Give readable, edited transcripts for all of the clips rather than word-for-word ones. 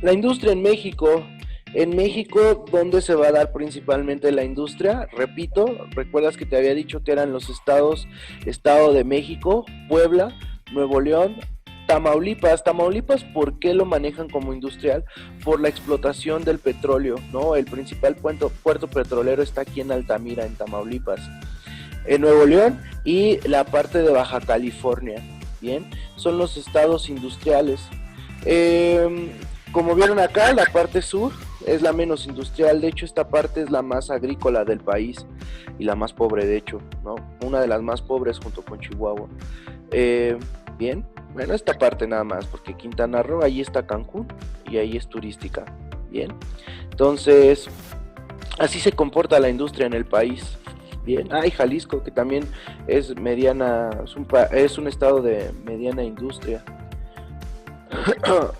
La industria en México, ¿dónde se va a dar principalmente la industria? Repito, recuerdas que te había dicho que eran los estados, Estado de México, Puebla, Nuevo León, Tamaulipas. Tamaulipas, ¿por qué lo manejan como industrial? Por la explotación del petróleo, ¿no? El principal puerto petrolero está aquí en Altamira, en Tamaulipas, en Nuevo León y la parte de Baja California, ¿bien? Son los estados industriales. Eh, Como vieron acá, la parte sur es la menos industrial, de hecho esta parte es la más agrícola del país y la más pobre, de hecho, ¿no? Una de las más pobres junto con Chihuahua. Eh, Bien, bueno, esta parte nada más, porque Quintana Roo, ahí está Cancún y ahí es turística, bien. Entonces, así se comporta la industria en el país. Bien, y Jalisco, que también es mediana, es un estado de mediana industria.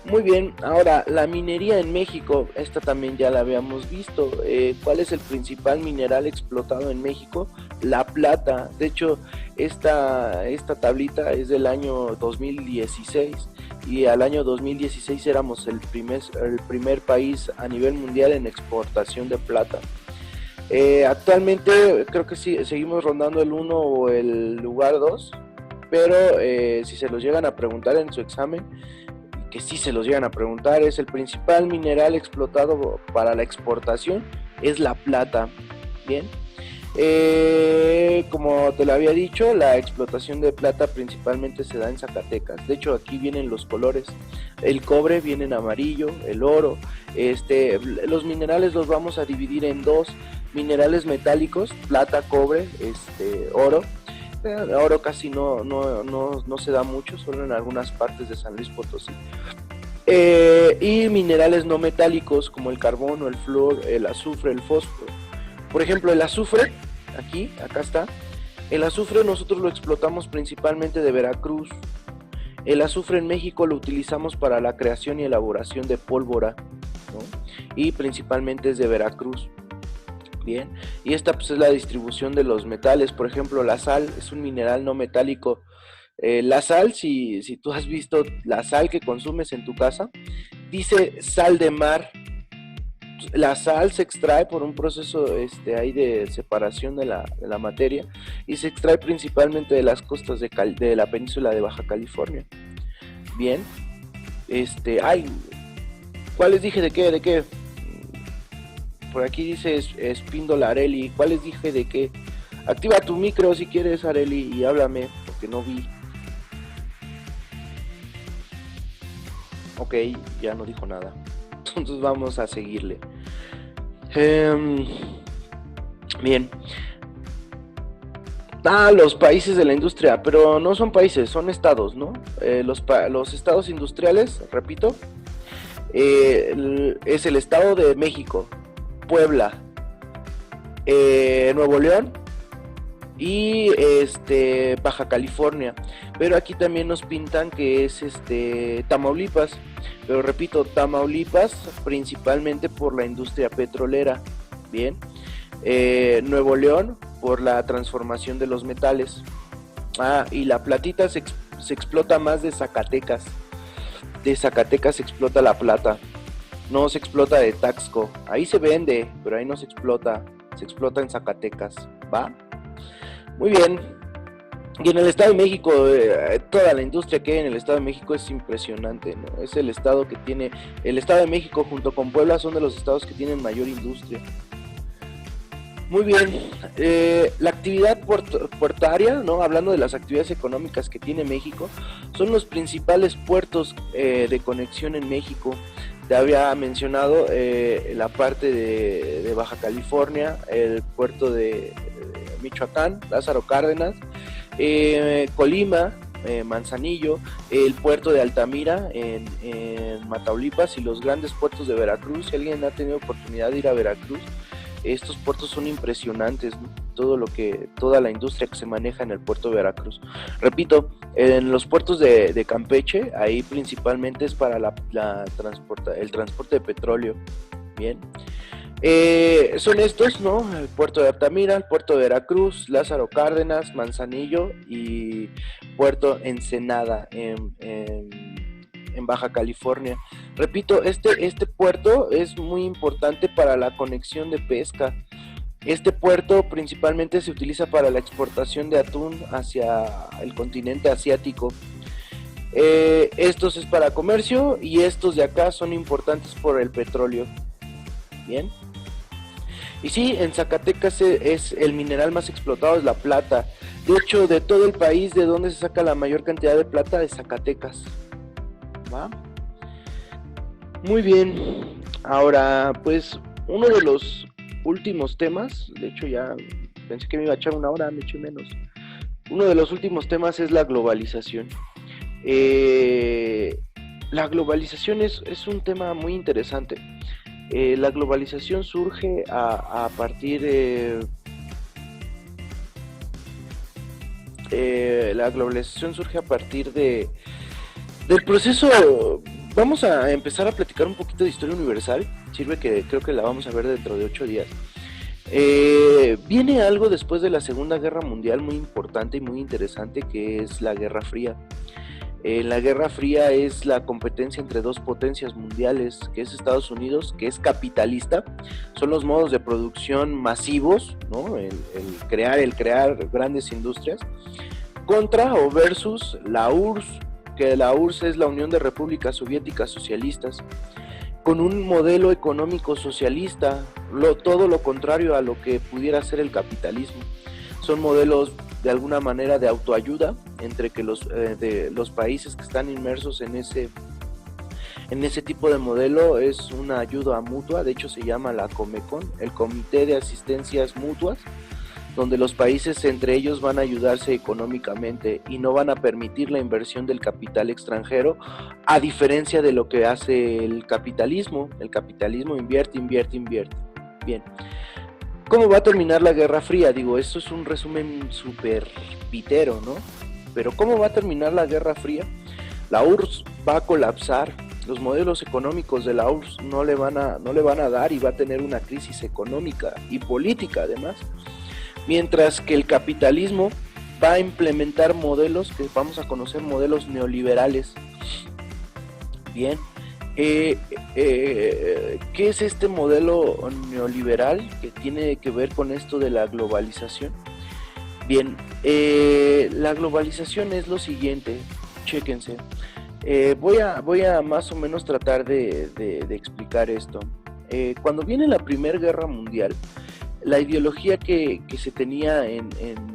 Muy bien, ahora la minería en México, esta también ya la habíamos visto. ¿Cuál es el principal mineral explotado en México? La plata. De hecho, esta tablita es del año 2016 y al año 2016 éramos el primer país a nivel mundial en exportación de plata. Actualmente creo que sí, seguimos rondando el uno o el lugar 2, pero si se los llegan a preguntar en su examen, que sí se los llegan a preguntar, es el principal mineral explotado para la exportación, es la plata. Bien. Como te lo había dicho, la explotación de plata principalmente se da en Zacatecas. De hecho, aquí vienen los colores. El cobre viene en amarillo, el oro. Los minerales los vamos a dividir en dos: minerales metálicos, plata, cobre, oro. Oro casi no se da mucho, solo en algunas partes de San Luis Potosí. Y minerales no metálicos como el carbono, el flúor, el azufre, el fósforo. Por ejemplo, el azufre, acá está. El azufre nosotros lo explotamos principalmente de Veracruz. El azufre en México lo utilizamos para la creación y elaboración de pólvora, ¿no? Y principalmente es de Veracruz. Bien, y esta pues es la distribución de los metales. Por ejemplo, la sal es un mineral no metálico. La sal, si tú has visto la sal que consumes en tu casa, dice sal de mar. La sal se extrae por un proceso ahí de separación de la materia y se extrae principalmente de las costas de la península de Baja California. Bien, ay, ¿cuál les dije de qué? ¿De qué? Por aquí dice Espíndola Areli. ¿Cuál les dije de qué? Activa tu micro si quieres, Areli, y háblame, porque no vi. Ok, ya no dijo nada. Entonces vamos a seguirle. Eh, Bien. Los países de la industria, pero no son países, son estados, ¿no? Los estados industriales, repito, es el Estado de México, Puebla, Nuevo León y Baja California. Pero aquí también nos pintan que es Tamaulipas. Pero repito, Tamaulipas principalmente por la industria petrolera. Bien. Nuevo León por la transformación de los metales. Y la platita se explota más de Zacatecas. De Zacatecas se explota la plata. No se explota de Taxco. Ahí se vende, pero ahí no se explota. Se explota en Zacatecas. ¿Va? Muy bien. Y en el Estado de México, toda la industria que hay en el Estado de México es impresionante, ¿no? Es el estado que tiene, el Estado de México junto con Puebla son de los estados que tienen mayor industria. Muy bien, la actividad puertaria, ¿no? Hablando de las actividades económicas que tiene México, son los principales puertos de conexión en México. Te había mencionado la parte de Baja California, el puerto de Michoacán, Lázaro Cárdenas, Colima, Manzanillo, el puerto de Altamira en Mataulipas y los grandes puertos de Veracruz. Si alguien ha tenido oportunidad de ir a Veracruz, estos puertos son impresionantes, ¿no? Toda la industria que se maneja en el puerto de Veracruz. Repito, en los puertos de Campeche, ahí principalmente es para el transporte de petróleo. Bien. Son estos, ¿no? El puerto de Altamira, el puerto de Veracruz, Lázaro Cárdenas, Manzanillo y puerto Ensenada en en Baja California. Repito, este puerto es muy importante para la conexión de pesca. Este puerto principalmente se utiliza para la exportación de atún hacia el continente asiático. Estos es para comercio y estos de acá son importantes por el petróleo. Bien. Y sí, en Zacatecas es el mineral más explotado, es la plata. De hecho, de todo el país, de donde se saca la mayor cantidad de plata, de Zacatecas. ¿Va? Muy bien. Ahora, pues, uno de los últimos temas, de hecho ya pensé que me iba a echar una hora, me eché menos. Uno de los últimos temas es la globalización. La globalización es un tema muy interesante. La globalización surge a partir de... la globalización surge a partir del proceso. Vamos a empezar a platicar un poquito de historia universal. Sirve que creo que la vamos a ver dentro de 8 días. Viene algo después de la Segunda Guerra Mundial muy importante y muy interesante, que es la Guerra Fría. La Guerra Fría es la competencia entre dos potencias mundiales, que es Estados Unidos, que es capitalista, son los modos de producción masivos, ¿no? el crear grandes industrias, contra o versus la URSS, que la URSS es la Unión de Repúblicas Soviéticas Socialistas, con un modelo económico socialista, todo lo contrario a lo que pudiera ser el capitalismo. Son modelos de alguna manera de autoayuda entre que los países que están inmersos en ese tipo de modelo. Es una ayuda mutua, de hecho se llama la Comecon, el Comité de Asistencias Mutuas, donde los países entre ellos van a ayudarse económicamente y no van a permitir la inversión del capital extranjero, a diferencia de lo que hace el capitalismo. El capitalismo invierte. Bien. ¿Cómo va a terminar la Guerra Fría? Digo, esto es un resumen súper pitero, ¿no? Pero ¿cómo va a terminar la Guerra Fría? La URSS va a colapsar, los modelos económicos de la URSS no le van a dar y va a tener una crisis económica y política además, mientras que el capitalismo va a implementar modelos que vamos a conocer, modelos neoliberales. Bien. ¿Qué es este modelo neoliberal que tiene que ver con esto de la globalización? Bien, la globalización es lo siguiente, chéquense. Voy a más o menos tratar de explicar esto. Cuando viene la Primera Guerra Mundial, la ideología que se tenía en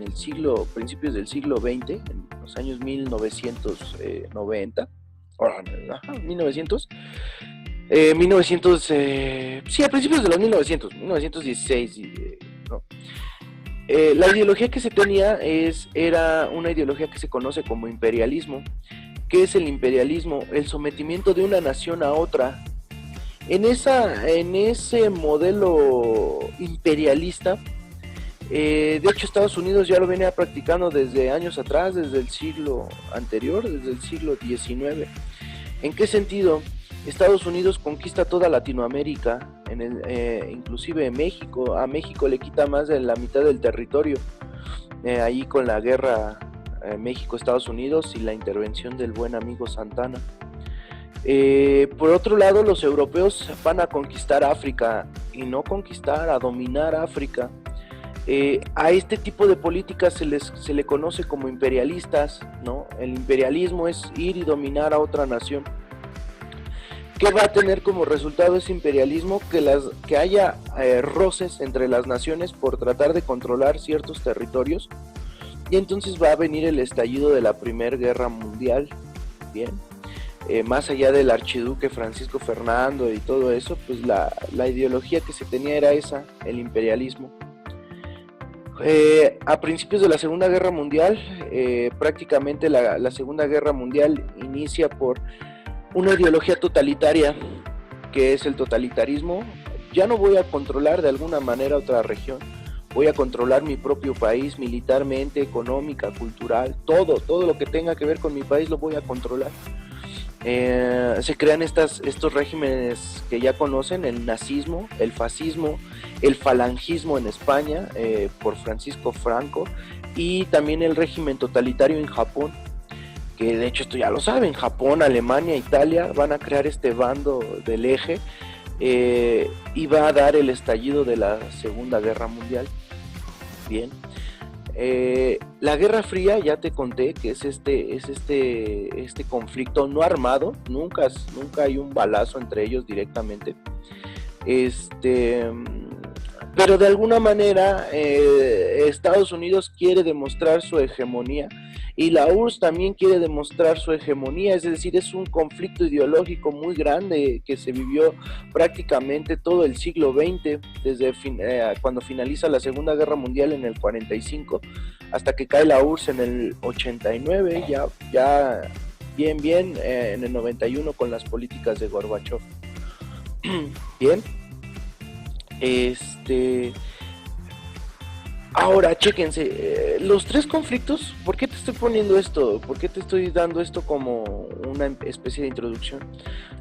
el siglo, principios del siglo XX, en los años 1990, 1900, sí, a principios de los 1916, no. La ideología que se tenía era una ideología que se conoce como imperialismo. ¿Qué es el imperialismo? El sometimiento de una nación a otra. En ese modelo imperialista, de hecho Estados Unidos ya lo venía practicando desde años atrás, desde el siglo anterior, desde el siglo XIX. ¿En qué sentido? Estados Unidos conquista toda Latinoamérica, inclusive México. A México le quita más de la mitad del territorio, ahí con la guerra México-Estados Unidos y la intervención del buen amigo Santana. Por otro lado, los europeos van a conquistar África, y no conquistar, a dominar África. A este tipo de políticas se le conoce como imperialistas, ¿no? El imperialismo es ir y dominar a otra nación. ¿Qué va a tener como resultado ese imperialismo? Que haya roces entre las naciones por tratar de controlar ciertos territorios, y entonces va a venir el estallido de la Primera Guerra Mundial. Bien, más allá del archiduque Francisco Fernando y todo eso, pues la ideología que se tenía era esa, el imperialismo. A principios de la Segunda Guerra Mundial, prácticamente la Segunda Guerra Mundial inicia por una ideología totalitaria, que es el totalitarismo. Ya no voy a controlar de alguna manera otra región, voy a controlar mi propio país militarmente, económica, cultural, todo lo que tenga que ver con mi país lo voy a controlar. Se crean estos regímenes que ya conocen, el nazismo, el fascismo, el falangismo en España, por Francisco Franco, y también el régimen totalitario en Japón. que de hecho esto ya lo saben, Japón, Alemania, Italia van a crear este bando del eje, y va a dar el estallido de la Segunda Guerra Mundial. Bien. La Guerra Fría, ya te conté que es este conflicto no armado, nunca hay un balazo entre ellos directamente, pero de alguna manera Estados Unidos quiere demostrar su hegemonía y la URSS también quiere demostrar su hegemonía, es decir, es un conflicto ideológico muy grande que se vivió prácticamente todo el siglo XX, desde cuando finaliza la Segunda Guerra Mundial en el 45, hasta que cae la URSS en el 89, ya bien, en el 91 con las políticas de Gorbachev. Bien. Ahora, chéquense, los tres conflictos, ¿por qué te estoy poniendo esto? ¿Por qué te estoy dando esto como una especie de introducción?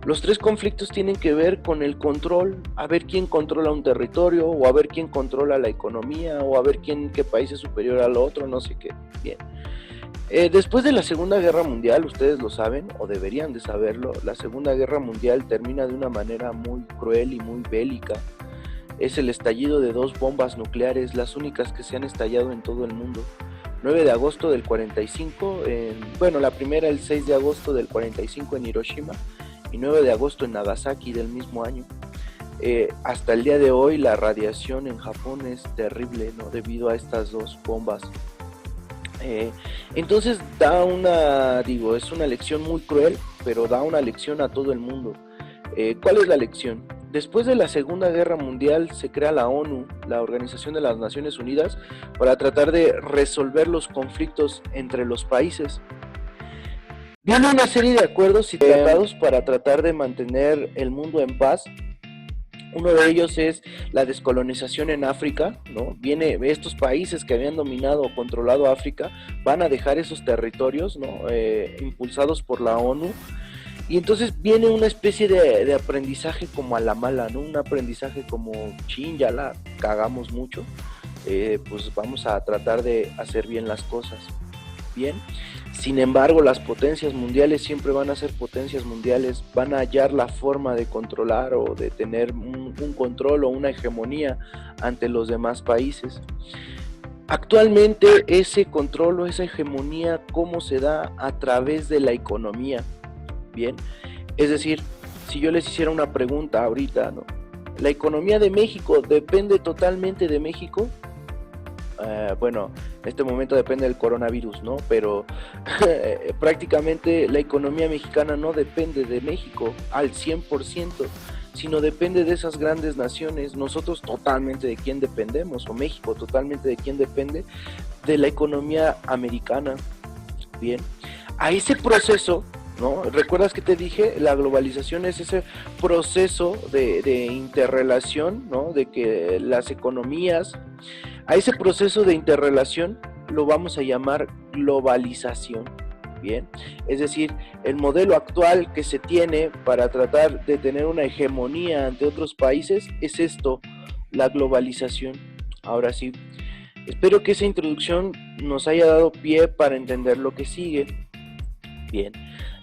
Los tres conflictos tienen que ver con el control, a ver quién controla un territorio, o a ver quién controla la economía, o a ver qué país es superior al otro, no sé qué. Bien. Después de la Segunda Guerra Mundial, ustedes lo saben, o deberían de saberlo, la Segunda Guerra Mundial termina de una manera muy cruel y muy bélica. Es el estallido de 2 bombas nucleares, las únicas que se han estallado en todo el mundo. 9 de agosto del 45, la primera el 6 de agosto del 45 en Hiroshima y 9 de agosto en Nagasaki del mismo año. Hasta el día de hoy la radiación en Japón es terrible, ¿no? Debido a estas 2 bombas. Entonces es una lección muy cruel, pero da una lección a todo el mundo. ¿Cuál es la lección? Después de la Segunda Guerra Mundial se crea la ONU, la Organización de las Naciones Unidas, para tratar de resolver los conflictos entre los países. Viene una serie de acuerdos y tratados para tratar de mantener el mundo en paz. Uno de ellos es la descolonización en África, ¿no? Estos países que habían dominado o controlado África van a dejar esos territorios, ¿no? Impulsados por la ONU. Y entonces viene una especie de aprendizaje como a la mala, ¿no? Un aprendizaje como, ya la cagamos mucho, pues vamos a tratar de hacer bien las cosas. Bien. Sin embargo, las potencias mundiales siempre van a ser potencias mundiales, van a hallar la forma de controlar o de tener un control o una hegemonía ante los demás países. Actualmente ese control o esa hegemonía, ¿cómo se da? A través de la economía. Bien, es decir, si yo les hiciera una pregunta ahorita, ¿no? ¿La economía de México depende totalmente de México? En este momento depende del coronavirus, ¿no? Pero prácticamente la economía mexicana no depende de México al 100%, sino depende de esas grandes naciones. Nosotros totalmente de quién dependemos, o México totalmente de quién depende, de la economía americana. Bien, a ese proceso, ¿no? ¿Recuerdas que te dije? La globalización es ese proceso de interrelación, ¿no? De que las economías, a ese proceso de interrelación lo vamos a llamar globalización. Bien, es decir, el modelo actual que se tiene para tratar de tener una hegemonía ante otros países es esto, la globalización. Ahora sí, espero que esa introducción nos haya dado pie para entender lo que sigue. Bien,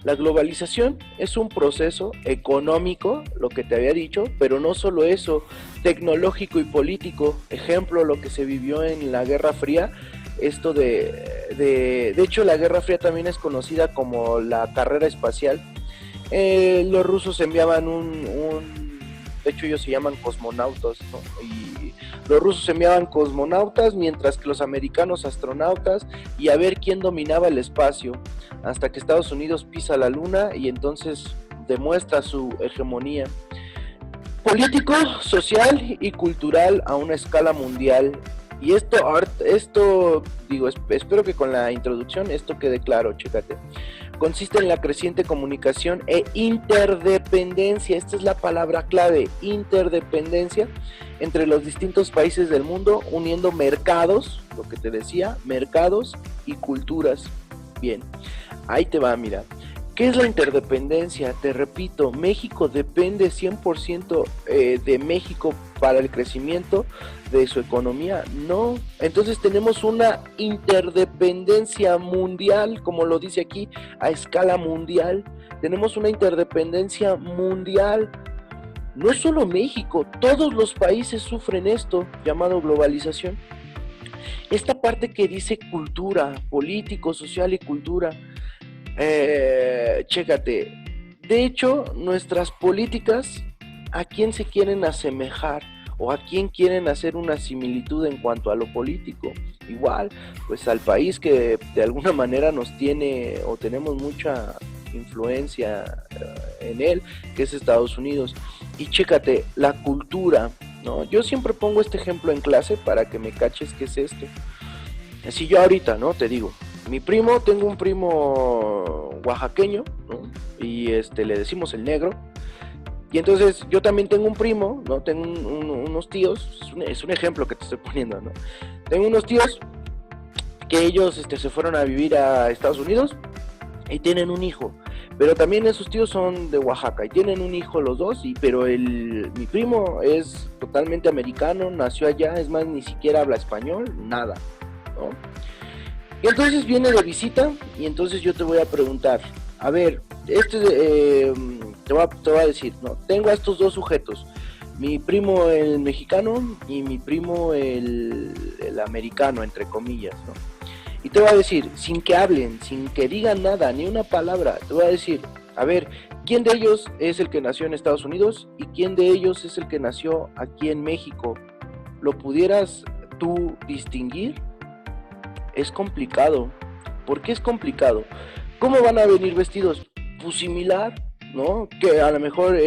la globalización es un proceso económico, lo que te había dicho, pero no solo eso, tecnológico y político. Ejemplo, lo que se vivió en la Guerra Fría. Esto de hecho la Guerra Fría también es conocida como la carrera espacial. Los rusos enviaban de hecho ellos se llaman cosmonautas, ¿no? Y los rusos enviaban cosmonautas, mientras que los americanos astronautas, y a ver quién dominaba el espacio, hasta que Estados Unidos pisa la luna y entonces demuestra su hegemonía político, social y cultural a una escala mundial. Y esto digo, espero que con la introducción esto quede claro, chécate. Consiste en la creciente comunicación e interdependencia, esta es la palabra clave, interdependencia entre los distintos países del mundo, uniendo mercados, lo que te decía, mercados y culturas. Bien, ahí te va, mira. ¿Qué es la interdependencia? Te repito, México depende 100% de México para el crecimiento de su economía. No, entonces tenemos una interdependencia mundial, como lo dice aquí, a escala mundial. Tenemos una interdependencia mundial. No es solo México, todos los países sufren esto, llamado globalización. Esta parte que dice cultura, político, social y cultura, chécate, de hecho, nuestras políticas, ¿a quién se quieren asemejar? ¿O a quién quieren hacer una similitud en cuanto a lo político? Igual, pues al país que de alguna manera nos tiene o tenemos mucha influencia en él, que es Estados Unidos. Y chécate, la cultura, ¿no? Yo siempre pongo este ejemplo en clase para que me caches qué es esto. Así yo ahorita, ¿no? Te digo, tengo un primo oaxaqueño, ¿no? Y le decimos el negro. Y entonces yo también tengo un primo, ¿no? Tengo unos tíos, es un ejemplo que te estoy poniendo, ¿no? Tengo unos tíos que ellos se fueron a vivir a Estados Unidos y tienen un hijo. Pero también esos tíos son de Oaxaca y tienen un hijo los dos, pero mi primo es totalmente americano, nació allá, es más, ni siquiera habla español, nada, ¿no? Y entonces viene de visita y entonces yo te voy a preguntar, a ver, te voy a decir, no, tengo a estos dos sujetos, mi primo el mexicano y mi primo el americano, entre comillas, ¿no? Y te voy a decir, sin que hablen, sin que digan nada, ni una palabra, te voy a decir, a ver, ¿quién de ellos es el que nació en Estados Unidos y quién de ellos es el que nació aquí en México? ¿Lo pudieras tú distinguir? Es complicado. ¿Por qué es complicado? ¿Cómo van a venir vestidos? Pues similar, ¿no? Que a lo mejor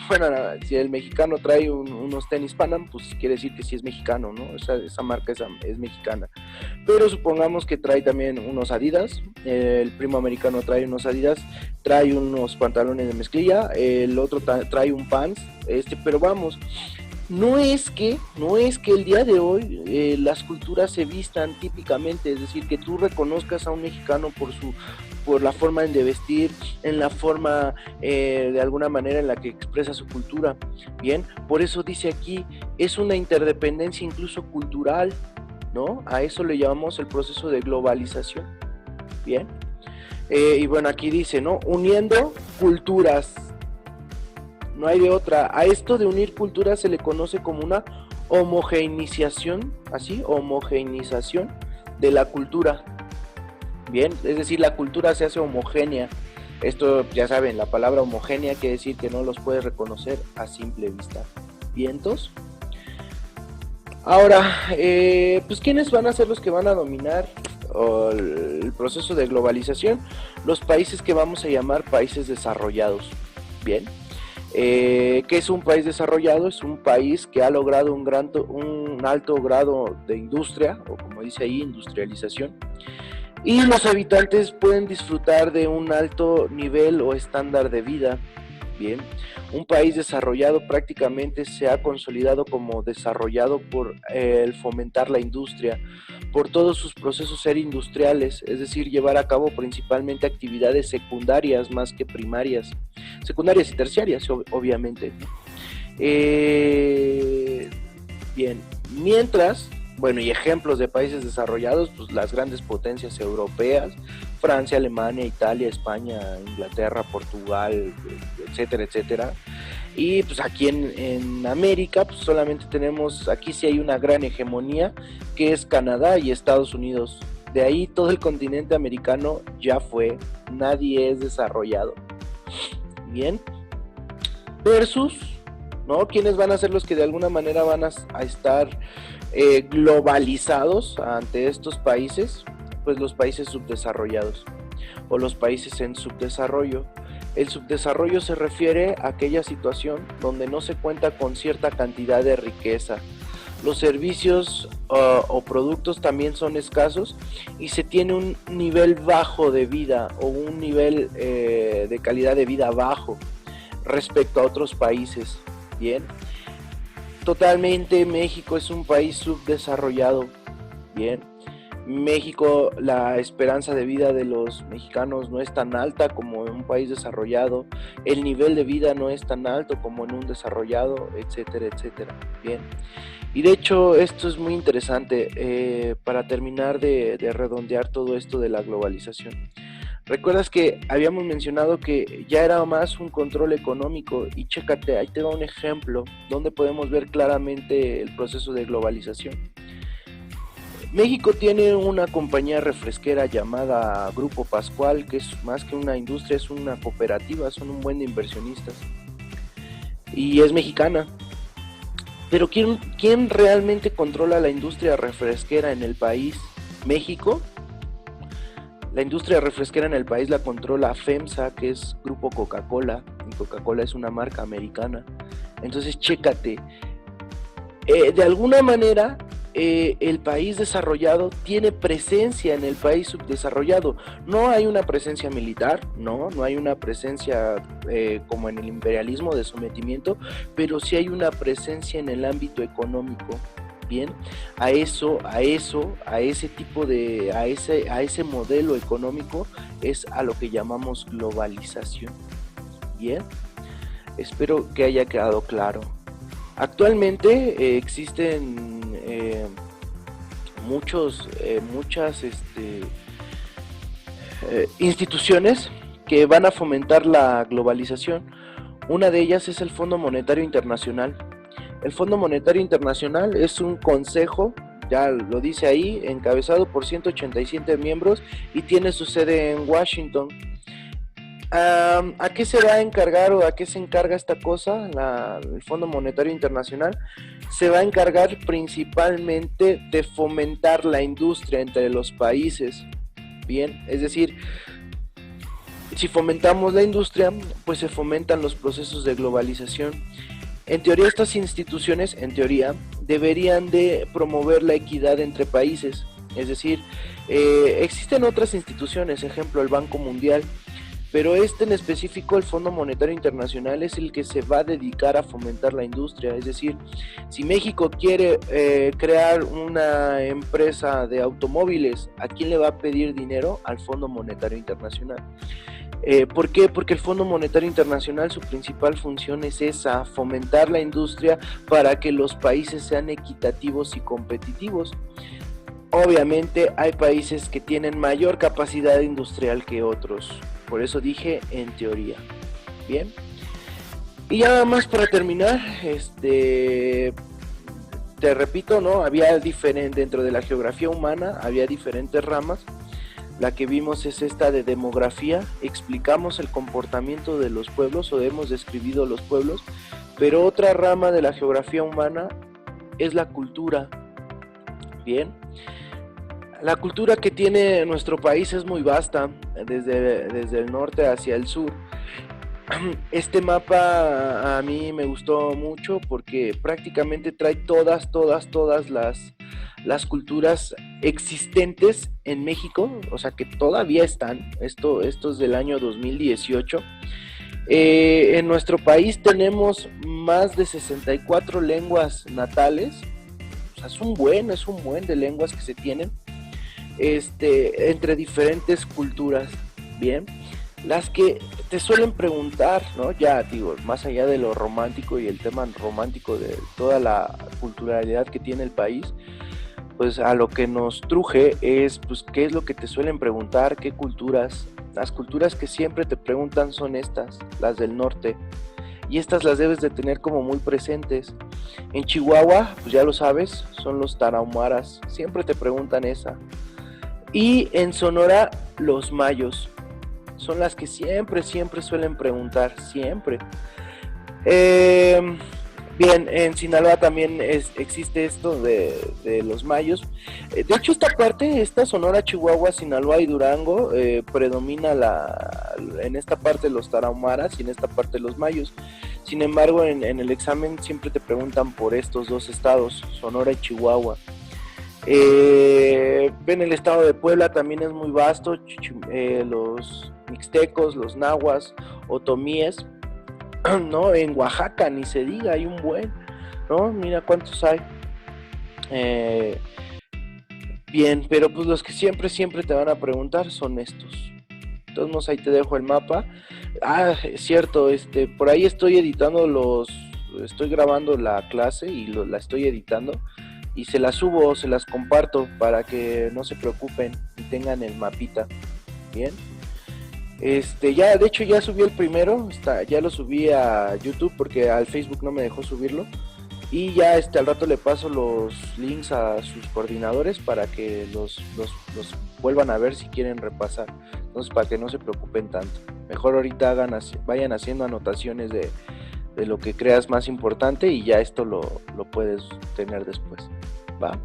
bueno, si el mexicano trae unos tenis Panam, pues quiere decir que sí es mexicano, ¿no? Esa marca es mexicana. Pero supongamos que trae también unos Adidas, el primo americano trae unos Adidas, trae unos pantalones de mezclilla, el otro trae un pants, pero vamos, no es que el día de hoy las culturas se vistan típicamente, es decir, que tú reconozcas a un mexicano por la forma de vestir, en la forma de alguna manera en la que expresa su cultura. Bien, por eso dice aquí, es una interdependencia incluso cultural, ¿no? A eso le llamamos el proceso de globalización. Bien, y bueno, aquí dice, ¿no? Uniendo culturas. No hay de otra. A esto de unir culturas se le conoce como una homogeneización, así, homogeneización de la cultura. Bien, es decir, la cultura se hace homogénea. Esto, ya saben, la palabra homogénea quiere decir que no los puedes reconocer a simple vista. ¿Vientos? Ahora, pues ¿quiénes van a ser los que van a dominar el proceso de globalización? Los países que vamos a llamar países desarrollados. Bien. ¿Qué es un país desarrollado? Es un país que ha logrado un alto grado de industria, o como dice ahí, industrialización, y los habitantes pueden disfrutar de un alto nivel o estándar de vida. Bien, un país desarrollado prácticamente se ha consolidado como desarrollado por el fomentar la industria, por todos sus procesos ser industriales, es decir, llevar a cabo principalmente actividades secundarias más que primarias, secundarias y terciarias, obviamente. Bien, mientras, bueno, y ejemplos de países desarrollados, pues las grandes potencias europeas, Francia, Alemania, Italia, España, Inglaterra, Portugal, etcétera, etcétera. Y pues aquí en América, pues solamente tenemos, aquí sí hay una gran hegemonía, que es Canadá y Estados Unidos. De ahí todo el continente americano ya fue, nadie es desarrollado. Bien, versus, ¿no? ¿Quiénes van a ser los que de alguna manera van a estar globalizados ante estos países? Pues los países subdesarrollados o los países en subdesarrollo. El subdesarrollo se refiere a aquella situación donde no se cuenta con cierta cantidad de riqueza. Los servicios o productos también son escasos y se tiene un nivel bajo de vida o un nivel de calidad de vida bajo respecto a otros países. Bien, totalmente México es un país subdesarrollado. Bien, México, la esperanza de vida de los mexicanos no es tan alta como en un país desarrollado, el nivel de vida no es tan alto como en un desarrollado, etcétera, etcétera. Bien. Y de hecho esto es muy interesante para terminar de redondear todo esto de la globalización. ¿Recuerdas que habíamos mencionado que ya era más un control económico? Y chécate, ahí te va un ejemplo donde podemos ver claramente el proceso de globalización. México tiene una compañía refresquera llamada Grupo Pascual, que es más que una industria, es una cooperativa, son un buen de inversionistas. Y es mexicana. Pero ¿quién realmente controla la industria refresquera en el país? ¿México? La industria refresquera en el país la controla FEMSA, que es Grupo Coca-Cola, y Coca-Cola es una marca americana. Entonces, chécate, de alguna manera el país desarrollado tiene presencia en el país subdesarrollado. No hay una presencia militar, no hay una presencia como en el imperialismo de sometimiento, pero sí hay una presencia en el ámbito económico. Bien, a ese tipo de, a ese modelo económico es a lo que llamamos globalización. Bien, espero que haya quedado claro. Actualmente existen muchas instituciones que van a fomentar la globalización. Una de ellas es el Fondo Monetario Internacional. El Fondo Monetario Internacional es un consejo, ya lo dice ahí, encabezado por 187 miembros y tiene su sede en Washington. ¿A qué se va a encargar o a qué se encarga esta cosa? El Fondo Monetario Internacional se va a encargar principalmente de fomentar la industria entre los países. Bien, es decir, si fomentamos la industria, pues se fomentan los procesos de globalización. En teoría, estas instituciones, en teoría, deberían de promover la equidad entre países. Es decir, existen otras instituciones, ejemplo, el Banco Mundial, pero en específico, el Fondo Monetario Internacional, es el que se va a dedicar a fomentar la industria. Es decir, si México quiere crear una empresa de automóviles, ¿a quién le va a pedir dinero? Al Fondo Monetario Internacional. ¿Por qué? Porque el Fondo Monetario Internacional, su principal función es esa, fomentar la industria para que los países sean equitativos y competitivos. Obviamente hay países que tienen mayor capacidad industrial que otros, por eso dije en teoría. Bien, y ya nada más para terminar, te repito, ¿no? Había dentro de la geografía humana, había diferentes ramas. La que vimos es esta de demografía, explicamos el comportamiento de los pueblos o hemos describido los pueblos, pero otra rama de la geografía humana es la cultura. Bien, la cultura que tiene nuestro país es muy vasta, desde el norte hacia el sur. Este mapa a mí me gustó mucho porque prácticamente trae todas las culturas existentes en México, o sea que todavía están, esto es del año 2018. En nuestro país tenemos más de 64 lenguas natales, o sea, es un buen de lenguas que se tienen, entre diferentes culturas. Bien, las que te suelen preguntar, ¿no? Ya digo, más allá de lo romántico y el tema romántico de toda la culturalidad que tiene el país, pues a lo que nos truje es, pues, ¿qué es lo que te suelen preguntar? ¿Qué culturas? Las culturas que siempre te preguntan son estas, las del norte, y estas las debes de tener como muy presentes. En Chihuahua, pues ya lo sabes, son los tarahumaras, siempre te preguntan esa. Y en Sonora, los mayos, son las que siempre suelen preguntar, siempre. Bien, en Sinaloa también existe esto de los mayos. De hecho, esta Sonora, Chihuahua, Sinaloa y Durango, predomina en esta parte los tarahumaras y en esta parte los mayos. Sin embargo, en el examen siempre te preguntan por estos dos estados, Sonora y Chihuahua. Ven, el estado de Puebla también es muy vasto, los mixtecos, los nahuas, otomíes, ¿no? En Oaxaca ni se diga, hay un buen, ¿no? Mira cuántos hay. Bien, pero pues los que siempre te van a preguntar son estos. Entonces ahí te dejo el mapa. Ah, es cierto, por ahí estoy grabando la clase y la estoy editando y se las subo, se las comparto para que no se preocupen y tengan el mapita. Bien. Ya, de hecho ya subí el primero, ya lo subí a YouTube porque al Facebook no me dejó subirlo. Y ya al rato le paso los links a sus coordinadores para que los vuelvan a ver si quieren repasar. Entonces, para que no se preocupen tanto. Mejor ahorita vayan haciendo anotaciones de lo que creas más importante y ya esto lo puedes tener después. ¿Va?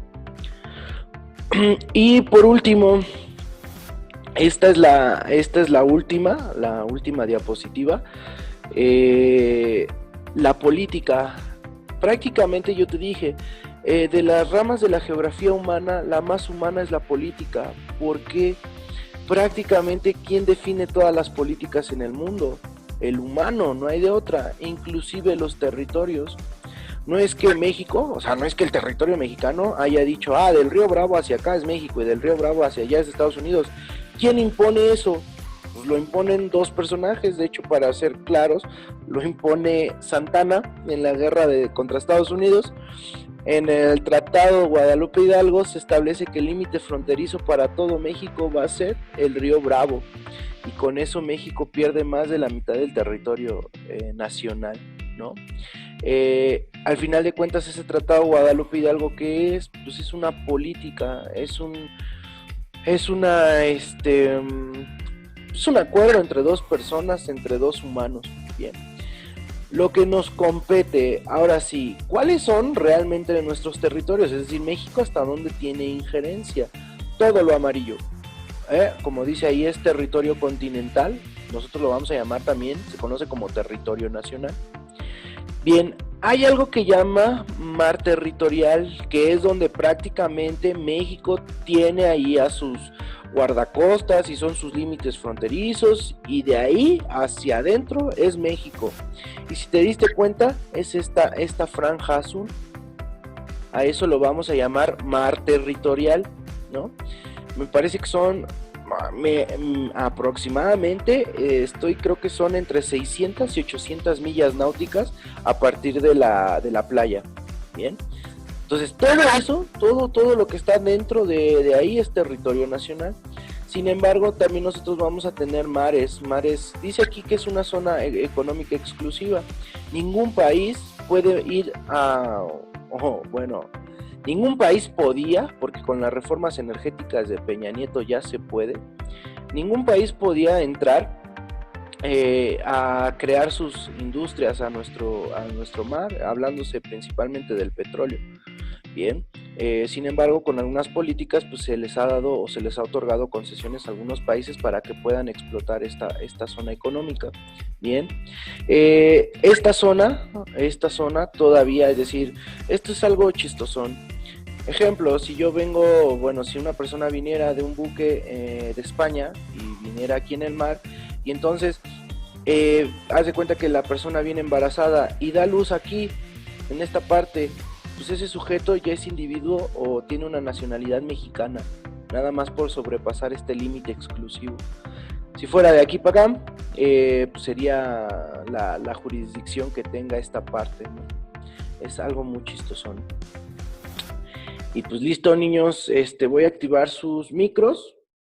Y por último, esta es la última diapositiva. La política. Prácticamente yo te dije, de las ramas de la geografía humana, la más humana es la política, porque prácticamente ¿quién define todas las políticas en el mundo? El humano, no hay de otra, inclusive los territorios. No es que México, o sea, no es que el territorio mexicano haya dicho, del Río Bravo hacia acá es México y del Río Bravo hacia allá es Estados Unidos. ¿Quién impone eso? Pues lo imponen dos personajes, de hecho, para ser claros, lo impone Santana en la guerra contra Estados Unidos. En el Tratado Guadalupe Hidalgo se establece que el límite fronterizo para todo México va a ser el Río Bravo, y con eso México pierde más de la mitad del territorio nacional, ¿no? Al final de cuentas, ese Tratado Guadalupe Hidalgo, ¿qué es? Pues es una política, es un acuerdo entre dos personas, entre dos humanos. Bien. Lo que nos compete, ahora sí, ¿cuáles son realmente nuestros territorios? Es decir, México hasta dónde tiene injerencia. Todo lo amarillo. Como dice ahí, es territorio continental. Nosotros lo vamos a llamar también, se conoce como territorio nacional. Bien, hay algo que llama mar territorial, que es donde prácticamente México tiene ahí a sus guardacostas y son sus límites fronterizos, y de ahí hacia adentro es México. Y si te diste cuenta, es esta franja azul. A eso lo vamos a llamar mar territorial, ¿no? Me parece que son aproximadamente, creo que son entre 600 y 800 millas náuticas a partir de la playa. Bien. Entonces, todo eso, todo lo que está dentro de ahí es territorio nacional. Sin embargo, también nosotros vamos a tener mares. Dice aquí que es una zona económica exclusiva. Ningún país puede ir ningún país podía, porque con las reformas energéticas de Peña Nieto ya se puede, ningún país podía entrar a crear sus industrias a nuestro mar, hablándose principalmente del petróleo. Bien, sin embargo, con algunas políticas pues se les ha dado o se les ha otorgado concesiones a algunos países para que puedan explotar esta zona económica. Bien, esta zona todavía, es decir, esto es algo chistosón. Ejemplo, si una persona viniera de un buque de España y viniera aquí en el mar, y entonces haz de cuenta que la persona viene embarazada y da luz aquí, en esta parte, pues ese sujeto ya es individuo o tiene una nacionalidad mexicana, nada más por sobrepasar este límite exclusivo. Si fuera de aquí para acá, pues sería la jurisdicción que tenga esta parte, ¿no? Es algo muy chistoso, ¿no? Y pues listo, niños, voy a activar sus micros